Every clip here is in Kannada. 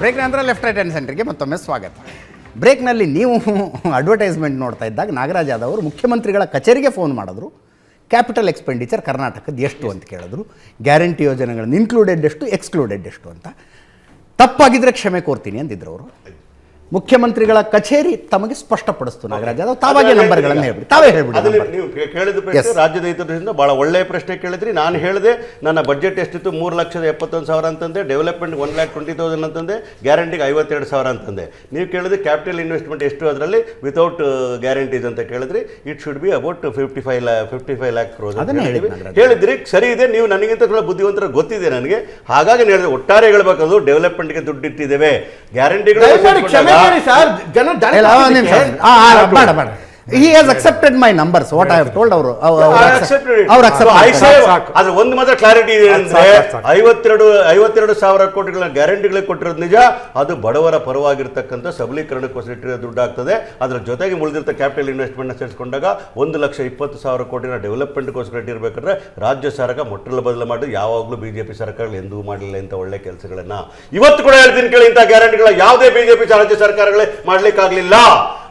ಬ್ರೇಕ್ ನಂತರ ಲೆಫ್ಟ್ ರೈಟ್ ಆ್ಯಂಡ್ ಸೆಂಟ್ರಿಗೆ ಮತ್ತೊಮ್ಮೆ ಸ್ವಾಗತ. ಬ್ರೇಕ್ನಲ್ಲಿ ನೀವು ಅಡ್ವರ್ಟೈಸ್ಮೆಂಟ್ ನೋಡ್ತಾ ಇದ್ದಾಗ ನಾಗರಾಜ್ ಯಾದವ್ ಅವರು ಮುಖ್ಯಮಂತ್ರಿಗಳ ಕಚೇರಿಗೆ ಫೋನ್ ಮಾಡಿದ್ರು. ಕ್ಯಾಪಿಟಲ್ ಎಕ್ಸ್ಪೆಂಡಿಚರ್ ಕರ್ನಾಟಕದ ಎಷ್ಟು ಅಂತ ಕೇಳಿದ್ರು. ಗ್ಯಾರಂಟಿ ಯೋಜನೆಗಳನ್ನು ಇನ್ಕ್ಲೂಡೆಡ್ ಎಷ್ಟು, ಎಕ್ಸ್ಕ್ಲೂಡೆಡ್ ಎಷ್ಟು ಅಂತ. ತಪ್ಪಾಗಿದ್ದರೆ ಕ್ಷಮೆ ಕೋರ್ತೀನಿ ಅಂದಿದ್ರು ಅವರು. ಮುಖ್ಯಮಂತ್ರಿಗಳ ಕಚೇರಿ ತಮಗೆ ಸ್ಪಷ್ಟಪಡಿಸ್ತು ನಾಗರಾಜ್ ಯಾದವ್. ತಾವಾಗೆ ನಂಬರ್ಗಳನ್ನು ಹೇಳ್ಬಿಡಿ, ತಾವೇ ಹೇಳ್ಬಿಡಿ. ನೀವು ಕೇಳಿದ ಪ್ರಶ್ನೆ ರಾಜ್ಯದ ಹಿತದೃಷ್ಟಿಯಿಂದ ಬಹಳ ಒಳ್ಳೆಯ ಪ್ರಶ್ನೆ ಕೇಳಿದ್ರಿ. ನಾನು ಹೇಳಿದೆ ನನ್ನ ಬಜೆಟ್ ಎಷ್ಟಿತ್ತು, 3,71,000 ಅಂತಂದೆ. ಡೆವಲಪ್ಮೆಂಟ್ 1,20,000 ಅಂತಂದೆ. ಗ್ಯಾರಂಟಿಗೆ 52,000 ಅಂತಂದೆ. ನೀವು ಕೇಳಿದ್ರೆ ಕ್ಯಾಪಿಟಲ್ ಇನ್ವೆಸ್ಟ್ಮೆಂಟ್ ಎಷ್ಟು ಅದರಲ್ಲಿ ವಿತೌಟ್ ಗ್ಯಾರಂಟೀಸ್ ಅಂತ ಕೇಳಿದ್ರಿ. It should be about 55 lakh crores ಹೇಳಿದ್ರಿ. ಸರಿ ಇದೆ, ನೀವು ನನಗಿಂತ ಕೂಡ ಬುದ್ಧಿವಂತರ ಗೊತ್ತಿದೆ ನನಗೆ. ಹಾಗಾಗಿ ಹೇಳಿದ್ರೆ ಒಟ್ಟಾರೆ ಹೇಳ್ಬೇಕದು ಡೆವಲಪ್ಮೆಂಟ್ಗೆ ದುಡ್ಡು ಇಟ್ಟಿದ್ದೇವೆ. ಗ್ಯಾರಂಟಿಗಳು He has accepted my numbers, what I have told. ಅವರು ಆದ್ರೆ ಒಂದು ಮಾತ್ರ ಕ್ಲಾರಿಟಿ ಇದೆ ಅಂದ್ರೆ 52,000 ಕೋಟಿಗಳ ಗ್ಯಾರಂಟಿಗಳಿಗೆ ಕೊಟ್ಟಿರೋದು ನಿಜ. ಅದು ಬಡವರ ಪರವಾಗಿರ್ತಕ್ಕಂಥ ಸಬಲೀಕರಣಕ್ಕೋಸ್ಕರ ಇಟ್ಟಿರೋ ದುಡ್ಡು ಆಗ್ತದೆ. ಅದರ ಜೊತೆಗೆ ಉಳಿದಿರ್ತ ಕ್ಯಾಪಿಟಲ್ ಇನ್ವೆಸ್ಟ್ಮೆಂಟ್ ಸೇರಿಸ್ಕೊಂಡಾಗ 1,20,000 ಕೋಟಿನ ಡೆವಲಪ್ಮೆಂಟ್ಗೋಸ್ಕರ ಇಟ್ಟಿರ್ಬೇಕಾದ್ರೆ ರಾಜ್ಯ ಸರ್ಕಾರ ಮೊಟ್ಟಲ ಬದಲು ಮಾಡಿ ಯಾವಾಗಲೂ ಬಿಜೆಪಿ ಸರ್ಕಾರಗಳು ಎಂದೂ ಮಾಡಲಿಲ್ಲ ಇಂಥ ಒಳ್ಳೆ ಕೆಲಸಗಳನ್ನ. ಇವತ್ತು ಕೂಡ ಹೇಳ್ತೀನಿ ಕೇಳಿ, ಇಂಥ ಗ್ಯಾರಂಟಿಗಳ ಯಾವುದೇ ಬಿಜೆಪಿ ರಾಜ್ಯ ಸರ್ಕಾರಗಳೇ ಮಾಡ್ಲಿಕ್ಕಾಗ್ಲಿಲ್ಲ.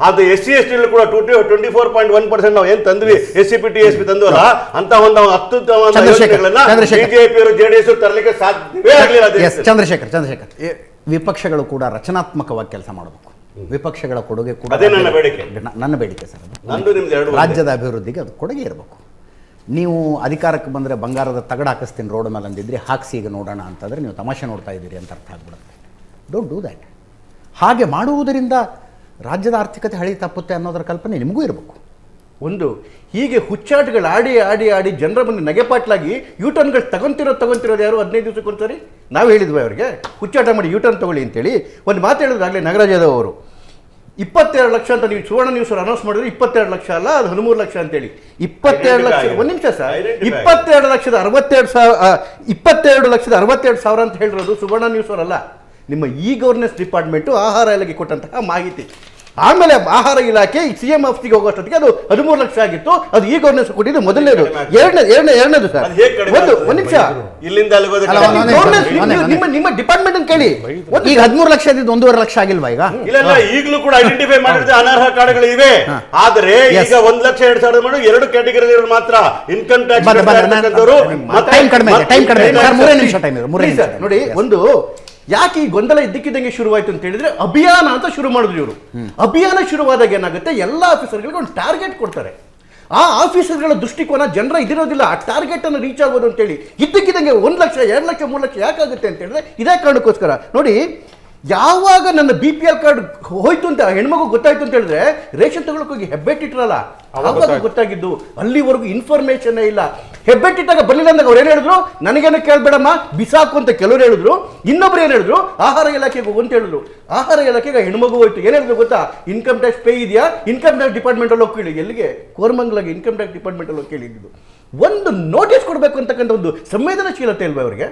ಅದು SC ST ಕೂಡ 24.1% ನಾವು ಏನ್ ತಂದ್ವಿ, SCP TSP ತಂದ್ವಲ್ಲ, ಅಂತ ಒಂದು ಅತ್ಯುತ್ತಮ ಬಿಜೆಪಿ JDS ತರಲಿಕ್ಕೆ ಸಾಧ್ಯವೇ ಆಗಲಿಲ್ಲ. ಚಂದ್ರಶೇಖರ್, ವಿಪಕ್ಷಗಳು ಕೂಡ ರಚನಾತ್ಮಕವಾಗಿ ಕೆಲಸ ಮಾಡಬೇಕು. ವಿಪಕ್ಷಗಳ ಕೊಡುಗೆ ಕೂಡ ನನ್ನ ಬೇಡಿಕೆ ಸರ್. ಅದು ರಾಜ್ಯದ ಅಭಿವೃದ್ಧಿಗೆ ಅದು ಕೊಡುಗೆ ಇರಬೇಕು. ನೀವು ಅಧಿಕಾರಕ್ಕೆ ಬಂದರೆ ಬಂಗಾರದ ತಗಡ ಹಾಕಿಸ್ತೀನಿ ರೋಡ್ ಮೇಲೆ ಅಂದಿದ್ರಿ, ಹಾಕ್ಸಿ ಈಗ ನೋಡೋಣ ಅಂತಂದರೆ ನೀವು ತಮಾಷೆ ನೋಡ್ತಾ ಇದ್ದೀರಿ ಅಂತ ಅರ್ಥ ಆಗ್ಬಿಡುತ್ತೆ. Don't do that. ಹಾಗೆ ಮಾಡುವುದರಿಂದ ರಾಜ್ಯದ ಆರ್ಥಿಕತೆ ಹಳಿ ತಪ್ಪುತ್ತೆ ಅನ್ನೋದರ ಕಲ್ಪನೆ ನಿಮಗೂ ಇರಬೇಕು. ಒಂದು ಹೀಗೆ ಹುಚ್ಚಾಟಗಳು ಆಡಿ ಆಡಿ ಆಡಿ ಜನರ ಮುಂದೆ ನಗೆಪಾಟ್ಲಾಗಿ ಯೂಟರ್ನ್ಗಳು ತಗೊಂತಿರೋದು ಯಾರು 15 ದಿವಸಕ್ಕೊಂದ್ಸರಿ ನಾವು ಹೇಳಿದ್ವಿ ಅವರಿಗೆ ಹುಚ್ಚಾಟ ಮಾಡಿ ಯೂಟರ್ನ್ ತಗೊಳ್ಳಿ ಅಂತೇಳಿ. ಒಂದು ಮಾತು ಹೇಳಿದ್ರಾಗಲೇ ನಾಗರಾಜ್ ಯಾದವ್ ಅವರು 22 ಲಕ್ಷ ಅಂತ ನೀವು ಸುವರ್ಣ ನ್ಯೂಸ್ ಅವರು ಅನೌನ್ಸ್ ಮಾಡಿದ್ರೆ 22 ಲಕ್ಷ ಅಲ್ಲ, ಅದು 13 ಲಕ್ಷ ಅಂತೇಳಿ. 22 ಲಕ್ಷ, ಒಂದು ನಿಮಿಷ ಸರ್, 22,62,62,62,000 ಅಂತ ಹೇಳಿರೋದು ಸುವರ್ಣ ನ್ಯೂಸ್ ಅವರಲ್ಲ, ನಿಮ್ಮ ಗವರ್ನೆನ್ಸ್ ಡಿಪಾರ್ಟ್ಮೆಂಟು ಆಹಾರ ಇಲಾಖೆ ಕೊಟ್ಟಂತಹ ಮಾಹಿತಿ. ಆಮೇಲೆ ಆಹಾರ ಇಲಾಖೆ CM ಆಫೀಸ್ಗೆ ಹೋಗೋಷ್ಟೊತ್ತಿಗೆ ಅದು 13 ಲಕ್ಷ ಆಗಿತ್ತು. ಅದು ಗವರ್ನೆನ್ಸ್ ಕೊಟ್ಟಿದ್ದು ಮೊದಲನೇದು. ಎರಡನೇದು ಸರ್, ಒಂದು ನಿಮಿಷ, ನಿಮ್ಮ ಡಿಪಾರ್ಟ್ಮೆಂಟ್ ಅಂತ ಕೇಳಿ. ಈಗ 13 ಲಕ್ಷ ಇದ್ದು 1.5 ಲಕ್ಷ ಆಗಿಲ್ವಾ? ಈಗ ಇಲ್ಲ, ಈಗಲೂ ಕೂಡ ಐಡೆಂಟಿಫೈ ಮಾಡಿದ್ರೆ ಅನರ್ಹ ಕಾರ್ಡ್ಗಳು ಇವೆ. ಆದ್ರೆ ಈಗ 1,02,000 ಮಾಡಿ 2 ಕ್ಯಾಟಗರಿ ಮಾತ್ರ ಇನ್ಕಮ್ ಟ್ಯಾಕ್ಸ್ ನೋಡಿ. ಒಂದು ಯಾಕೆ ಈ ಗೊಂದಲ ಇದ್ದಕ್ಕಿದ್ದಂಗೆ ಶುರುವಾಯಿತು ಅಂತ ಹೇಳಿದ್ರೆ, ಅಭಿಯಾನ ಅಂತ ಶುರು ಮಾಡಿದ್ರು ಇವರು. ಅಭಿಯಾನ ಶುರುವಾದಾಗ ಏನಾಗುತ್ತೆ, ಎಲ್ಲ ಆಫೀಸರ್ಗಳಿಗೆ ಒಂದು ಟಾರ್ಗೆಟ್ ಕೊಡ್ತಾರೆ. ಆ ಆಫೀಸರ್ಗಳ ದೃಷ್ಟಿಕೋನ ಜನರ ಇದಿರೋದಿಲ್ಲ, ಆ ಟಾರ್ಗೆಟ್ ಅನ್ನು ರೀಚ್ ಆಗೋದು ಅಂತೇಳಿ. ಇದ್ದಕ್ಕಿದ್ದಂಗೆ 1 ಲಕ್ಷ 2 ಲಕ್ಷ 3 ಲಕ್ಷ ಯಾಕಾಗುತ್ತೆ ಅಂತ ಹೇಳಿದ್ರೆ ಇದೇ ಕಾರಣಕ್ಕೋಸ್ಕರ. ನೋಡಿ, ಯಾವಾಗ ನನ್ನ BPL ಕಾರ್ಡ್ ಹೋಯ್ತು ಅಂತ ಹೆಣ್ಮಗು ಗೊತ್ತಾಯ್ತು ಅಂತ ಹೇಳಿದ್ರೆ ರೇಷನ್ ತಗೊಳಕ್ ಹೋಗಿ ಹೆಬ್ಬೆಟ್ಟಿಟ್ರಲ್ಲ, ಆವಾಗ ಗೊತ್ತಾಗಿದ್ದು. ಅಲ್ಲಿವರೆಗೂ ಇನ್ಫಾರ್ಮೇಶನ್ ಇಲ್ಲ. ಹೆಬ್ಬೆಟ್ಟಿಟ್ಟಾಗ ಬರಲಿಲ್ಲ ಅಂದಾಗ ಅವ್ರು ಏನು ಹೇಳಿದ್ರು, ನನಗೇನು ಕೇಳಬೇಡಮ್ಮ ಬಿಸಾಕು ಅಂತ ಕೆಲವರು ಹೇಳಿದ್ರು. ಇನ್ನೊಬ್ರು ಏನು ಹೇಳಿದ್ರು, ಆಹಾರ ಇಲಾಖೆಗೆ ಹೋಗು ಅಂತ ಹೇಳಿದ್ರು. ಆಹಾರ ಇಲಾಖೆಗೆ ಹೆಣ್ಮಗು ಹೋಯ್ತು. ಏನು ಹೇಳಿದ್ರು ಗೊತ್ತಾ, ಇನ್ಕಮ್ ಟ್ಯಾಕ್ಸ್ ಪೇ ಇದೆಯಾ, ಇನ್ಕಮ್ ಟ್ಯಾಕ್ಸ್ ಡಿಪಾರ್ಟ್ಮೆಂಟ್ ಅಲ್ಲಿ ಹೋಗಿ ಕೇಳಿ. ಎಲ್ಲಿಗೆ? ಕೋರಮಂಗಲಾಗಿ ಇನ್ಕಮ್ ಟ್ಯಾಕ್ಸ್ ಡಿಪಾರ್ಟ್ಮೆಂಟ್ ಅಲ್ಲಿ ಹೋಗಿ ಕೇಳಿದ್ದು. ಒಂದು ನೋಟಿಸ್ ಕೊಡಬೇಕು ಅಂತಕ್ಕಂಥ ಒಂದು ಸಂವೇದನಶೀಲತೆ ಇಲ್ವಾ ಅವರಿಗೆ?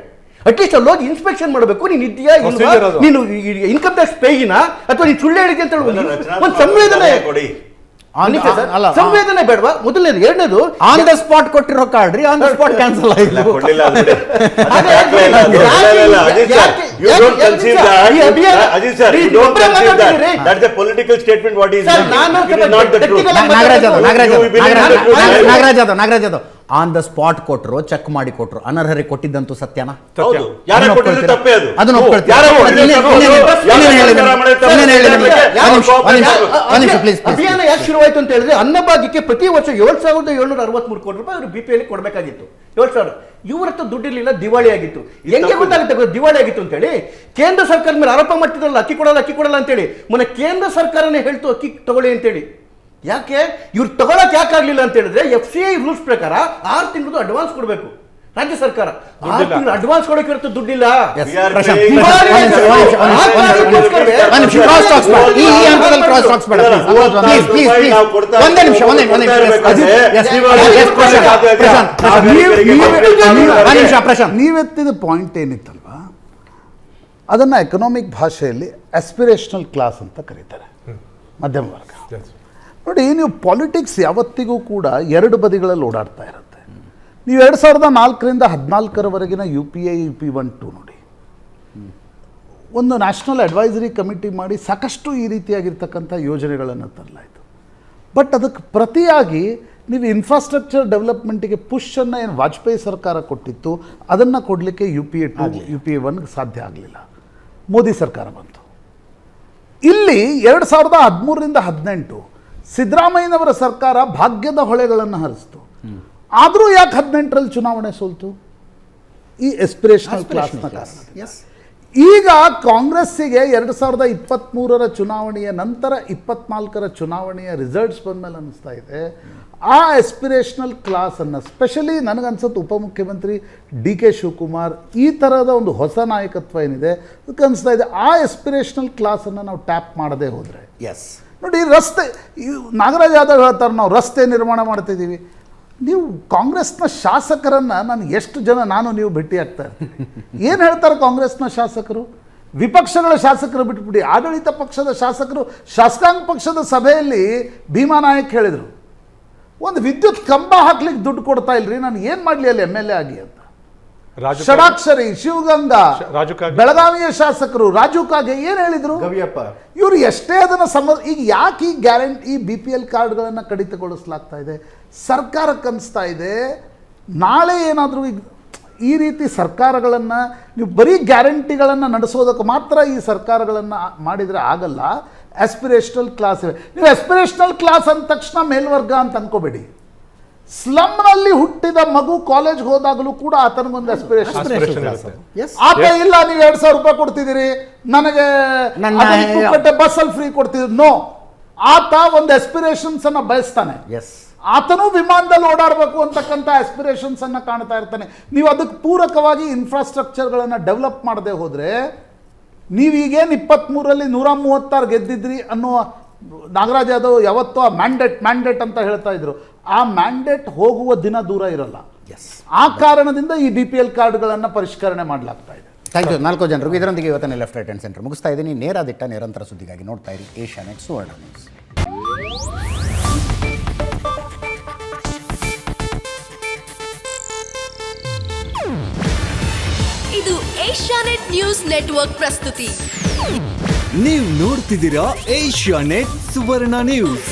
ಅಟ್ಲೀಸ್ಟ್ ಅಲ್ಲಿ ಹೋಗಿ ಇನ್ಸ್ಪೆಕ್ಷನ್ ಮಾಡಬೇಕು. ನೀನು ಇದೆಯಾ ಇಲ್ವಾ, ನೀನು ಇನ್ಕಮ್ ಟ್ಯಾಕ್ಸ್ ಪೇಯಿನ ಅಥವಾ ನೀನು ಸುಳ್ಳು ಹೇಳಿದ್ಯಾ ಅಂತ ಹೇಳಿ ಒಂದು ಸಂವೇದನೆ ಕೊಡಿ. ಸಂವೇದನೆ ಬೇಡವಾ? ಮೊದಲನೇದು. ಎರಡನೇದು, ಆನ್ ದ ಸ್ಪಾಟ್ ಕೊಟ್ಟಿರೋ card on the spot cancel ಆಗಿದೆ. Nagaraj Yadav on the spot ಕೊಟ್ಟರು, ಚೆಕ್ ಮಾಡಿ ಕೊಟ್ಟರು, ಅನರ್ಹರಿಗೆ ಕೊಟ್ಟಿದ್ದಂತೂ ಸತ್ಯನಾ? ಅಭಿಯಾನ ಯಾಕೆ ಶುರುವಾಯಿತು ಅಂತ ಹೇಳಿದ್ರೆ, ಅನ್ನಭಾಗ್ಯಕ್ಕೆ ಪ್ರತಿ ವರ್ಷ 7,763 ಕೋಟಿ ರೂಪಾಯಿ ಅವರು BPL ಕೊಡಬೇಕಾಗಿತ್ತು. 7,000 ಇವ್ರ ಹತ್ರ ದುಡ್ಡಿರ್ಲಿಲ್ಲ, ದಿವಾಳಿ ಆಗಿತ್ತು. ಹೆಂಗೆ ಗೊತ್ತಾಗುತ್ತೆ ದಿವಾಳಿ ಆಗಿತ್ತು ಅಂತ ಹೇಳಿ? ಕೇಂದ್ರ ಸರ್ಕಾರದ ಮೇಲೆ ಆರೋಪ ಮಾಡ್ತಿದ್ರಲ್ಲ, ಅಕ್ಕಿ ಕೊಡಲ್ಲ ಅಂತೇಳಿ. ಮೊನ್ನೆ ಕೇಂದ್ರ ಸರ್ಕಾರನೇ ಹೇಳ್ತು ಅಕ್ಕಿ ತಗೊಳ್ಳಿ ಅಂತೇಳಿ. ಯಾಕೆ ಇವ್ರು ತಗೊಳಕ್ ಯಾಕಾಗ್ಲಿಲ್ಲ ಅಂತ ಹೇಳಿದ್ರೆ, FCI ರೂಲ್ಸ್ ಪ್ರಕಾರ 6 ತಿಂಗಳು ಅಡ್ವಾನ್ಸ್ ಕೊಡಬೇಕು ರಾಜ್ಯ ಸರ್ಕಾರ. 6 ತಿಂಗಳು ಅಡ್ವಾನ್ಸ್ ಕೊಡಕ್ಕೆ ಇರುತ್ತೆ, ದುಡ್ಡಿಲ್ಲ. ನೀವೆತ್ತಿದ ಪಾಯಿಂಟ್ ಏನಿತ್ತಲ್ವಾ, ಅದನ್ನ ಎಕನಾಮಿಕ್ ಭಾಷೆಯಲ್ಲಿ ಆಸ್ಪಿರೇಷನಲ್ ಕ್ಲಾಸ್ ಅಂತ ಕರೀತಾರೆ, ಮಧ್ಯಮ ವರ್ಗ. ನೋಡಿ, ನೀವು ಪಾಲಿಟಿಕ್ಸ್ ಯಾವತ್ತಿಗೂ ಕೂಡ 2 ಬದಿಗಳಲ್ಲಿ ಓಡಾಡ್ತಾ ಇರುತ್ತೆ. ನೀವು 2004ರಿಂದ 2014ರವರೆಗಿನ UPI UP1 2 ನೋಡಿ, ಒಂದು ನ್ಯಾಷನಲ್ ಅಡ್ವೈಸರಿ ಕಮಿಟಿ ಮಾಡಿ ಸಾಕಷ್ಟು ಈ ರೀತಿಯಾಗಿರ್ತಕ್ಕಂಥ ಯೋಜನೆಗಳನ್ನು ತರಲಾಯಿತು. ಬಟ್ ಅದಕ್ಕೆ ಪ್ರತಿಯಾಗಿ ನೀವು ಇನ್ಫ್ರಾಸ್ಟ್ರಕ್ಚರ್ ಡೆವಲಪ್ಮೆಂಟಿಗೆ ಪುಷನ್ನು ಏನು ವಾಜಪೇಯಿ ಸರ್ಕಾರ ಕೊಟ್ಟಿತ್ತು ಅದನ್ನು ಕೊಡಲಿಕ್ಕೆ UPA 2 UPA 1 ಸಾಧ್ಯ ಆಗಲಿಲ್ಲ. ಮೋದಿ ಸರ್ಕಾರ ಬಂತು. ಇಲ್ಲಿ 2013ರಿಂದ 18 ಸಿದ್ದರಾಮಯ್ಯನವರ ಸರ್ಕಾರ ಭಾಗ್ಯದ ಹೊಳೆಗಳನ್ನು ಹರಿಸ್ತು. ಆದರೂ ಯಾಕೆ 18ರಲ್ಲಿ ಚುನಾವಣೆ ಸೋಲ್ತು? ಈ ಎಸ್ಪಿರೇಷನಲ್ ಕ್ಲಾಸ್ನ ಕಾರಣ. ಎಸ್. ಈಗ ಕಾಂಗ್ರೆಸ್ಸಿಗೆ 2023ರ ಚುನಾವಣೆಯ ನಂತರ 24ರ ಚುನಾವಣೆಯ ರಿಸಲ್ಟ್ಸ್ ಬಂದಮೇಲೆ ಅನ್ನಿಸ್ತಾ ಇದೆ ಆ ಎಸ್ಪಿರೇಷನಲ್ ಕ್ಲಾಸನ್ನು, ಸ್ಪೆಷಲಿ ನನಗನ್ಸುತ್ತೆ ಉಪಮುಖ್ಯಮಂತ್ರಿ DK ಶಿವಕುಮಾರ್ ಈ ಥರದ ಒಂದು ಹೊಸ ನಾಯಕತ್ವ ಏನಿದೆ ಅದಕ್ಕೆ ಅನಿಸ್ತಾ ಇದೆ ಆ ಎಸ್ಪಿರೇಷನಲ್ ಕ್ಲಾಸನ್ನು ನಾವು ಟ್ಯಾಪ್ ಮಾಡದೇ ಹೋದರೆ. ಎಸ್. ನೋಡಿ, ರಸ್ತೆ ನಾಗರಾಜ್ ಯಾದವ್ ಹೇಳ್ತಾರೆ ನಾವು ರಸ್ತೆ ನಿರ್ಮಾಣ ಮಾಡ್ತಿದ್ದೀವಿ. ನೀವು ಕಾಂಗ್ರೆಸ್ನ ಶಾಸಕರನ್ನು ನಾನು ನೀವು ಭೇಟಿ ಆಗ್ತಾ ಇರ್ತೀವಿ. ಏನು ಹೇಳ್ತಾರೆ ಕಾಂಗ್ರೆಸ್ನ ಶಾಸಕರು? ವಿಪಕ್ಷಗಳ ಶಾಸಕರು ಬಿಟ್ಬಿಡಿ, ಆಡಳಿತ ಪಕ್ಷದ ಶಾಸಕರು ಶಾಸಕಾಂಗ ಪಕ್ಷದ ಸಭೆಯಲ್ಲಿ ಭೀಮಾ ನಾಯಕ್ ಹೇಳಿದರು, ಒಂದು ವಿದ್ಯುತ್ ಕಂಬ ಹಾಕ್ಲಿಕ್ಕೆ ದುಡ್ಡು ಕೊಡ್ತಾ ಇಲ್ರಿ, ನಾನು ಏನು ಮಾಡಲಿ ಅಲ್ಲಿ MLA ಆಗಿ ಅಂತ. ಷಡಾಕ್ಷರಿ, ಶಿವಗಂಗಾ, ಬೆಳಗಾವಿಯ ಶಾಸಕರು ರಾಜು ಕಾಗೆ ಏನು ಹೇಳಿದರು? ಗವಿಯಪ್ಪ ಇವರು ಎಷ್ಟೇ ಅದನ್ನು ಈಗ ಯಾಕೆ ಈ ಗ್ಯಾರಂಟಿ ಈ BPL ಕಾರ್ಡ್ಗಳನ್ನು ಕಡಿತಗೊಳಿಸಲಾಗ್ತಾ ಇದೆ? ಸರ್ಕಾರಕ್ಕೆ ಅನಿಸ್ತಾ ಇದೆ ನಾಳೆ ಏನಾದರೂ ಈಗ ಈ ರೀತಿ ಸರ್ಕಾರಗಳನ್ನು ನೀವು ಬರೀ ಗ್ಯಾರಂಟಿಗಳನ್ನು ನಡೆಸೋದಕ್ಕೆ ಮಾತ್ರ ಈ ಸರ್ಕಾರಗಳನ್ನು ಮಾಡಿದರೆ ಆಗಲ್ಲ. ಆಸ್ಪಿರೇಷನಲ್ ಕ್ಲಾಸ್ ಇವೆ. ನೀವು ಆಸ್ಪಿರೇಷನಲ್ ಕ್ಲಾಸ್ ಅಂದ ತಕ್ಷಣ ಮೇಲ್ವರ್ಗ ಅಂತ ಅನ್ಕೋಬೇಡಿ. ಸ್ಲಮ್ನಲ್ಲಿ ಹುಟ್ಟಿದ ಮಗು ಕಾಲೇಜ್ಗೆ ಹೋದಾಗಲೂ ಕೂಡ ಆತನಿಗೊಂದು ಆಸ್ಪಿರೇಷನ್. ಆತ ಇಲ್ಲ ನೀವು 2,000 ರೂಪಾಯಿ ಕೊಡ್ತಿದ್ದೀರಿ ನನಗೆ ಬಸ್ಸಲ್ಲಿ ಫ್ರೀ ಕೊಡ್ತಿದ್ರು, ನೋ, ಆತ ಒಂದು ಆಸ್ಪಿರೇಷನ್ಸ್ ಅನ್ನ ಬಯಸ್ತಾನೆ. ಆತನೂ ವಿಮಾನದಲ್ಲಿ ಓಡಾಡಬೇಕು ಅಂತಕ್ಕಂಥ ಆಸ್ಪಿರೇಷನ್ಸ್ ಅನ್ನ ಕಾಣ್ತಾ ಇರ್ತಾನೆ. ನೀವು ಅದಕ್ಕೆ ಪೂರಕವಾಗಿ ಇನ್ಫ್ರಾಸ್ಟ್ರಕ್ಚರ್ಗಳನ್ನು ಡೆವಲಪ್ ಮಾಡದೆ ಹೋದರೆ ನೀವೀಗೇನು 23ರಲ್ಲಿ 136 ಗೆದ್ದಿದ್ರಿ ಅನ್ನುವ ನಾಗರಾಜ್ ಯಾದವ್ ಯಾವತ್ತೂ ಆ ಮ್ಯಾಂಡೇಟ್ ಅಂತ ಹೇಳ್ತಾ ಇದ್ರು. ಆ ಮ್ಯಾಂಡೇಟ್ ಹೋಗುವ ದಿನ ದೂರ ಇರಲ್ಲ. ಆ ಕಾರಣದಿಂದ ಈ BPL ಕಾರ್ಡ್ಗಳನ್ನು ಪರಿಷ್ಕರಣೆ ಮಾಡಲಾಗ್ತಾ ಇದೆ. ಥ್ಯಾಂಕ್ ಯು 4 ಜನರಿಗೂ. ಇದರೊಂದಿಗೆ ಇವತ್ತಿನ ಲೆಫ್ಟ್ ರೈಟ್ ಆ್ಯಂಡ್ ಸೆಂಟರ್ ಮುಗಿಸ್ತಾ ಇದ್ದೀನಿ. ನೇರ ದಿಟ್ಟ ನಿರಂತರ ಸುದ್ದಿಗಾಗಿ ನೋಡ್ತಾ ಇರಿ ಏಷ್ಯಾನೆಟ್ ಸುವರ್ಣ ನ್ಯೂಸ್. ಇದು ಏಷ್ಯಾನೆಟ್ ನ್ಯೂಸ್ ನೆಟ್ವರ್ಕ್ ಪ್ರಸ್ತುತಿ. ನೀವು ನೋಡ್ತಿದ್ದೀರಾ ಏಷ್ಯಾನೆಟ್ ಸುವರ್ಣ ನ್ಯೂಸ್.